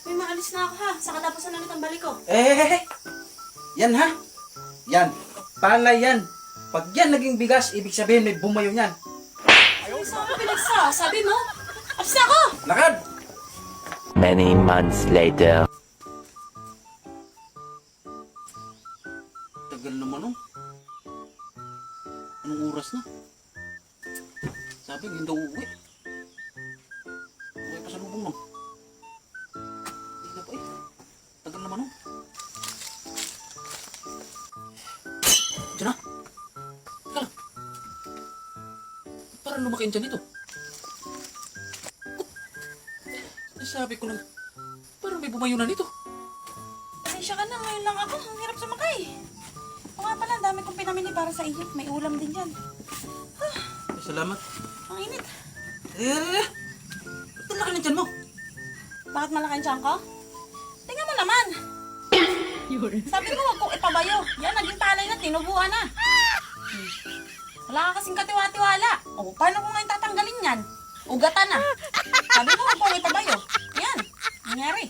May maalis na ako ha. Sa katapusan na nitong balik ko. Yan ha? Yan. Palay yan. Pag yan naging bigas, ibig sabihin may bumayo niyan. Ay, saan ka pinagsasabi mo? Alis na ako! Lakad! Many months later. Tagal naman oh. Anong oras na? Sabi, hindi daw uuwi. Uwi pa sa lubong no. Hindi na pa eh. Tagal naman oh. Diyan na. Teka lang. Parang lumaking dyan ito. Sabi ko lang, parang may bumayo na nito. Pasensya ka na, ngayon lang ako. Ang hirap sumakay. O nga pala, ang dami kong pinamili para sa iyo. May ulam din dyan. Ay, salamat. Ang init. Ba't ang laki ng tiyan mo? Bakit malaki ang tiyan ko? Tingnan mo naman. Sabi ko, huwag kong ipabayo. Yan, naging palay na, tinubuan na. Wala ka kasing katiwa-tiwala. O, paano ko ngayon tatanggalin yan? Ugatan na. Sabi ko, huwag kong ipabayo. Yan, nangyari.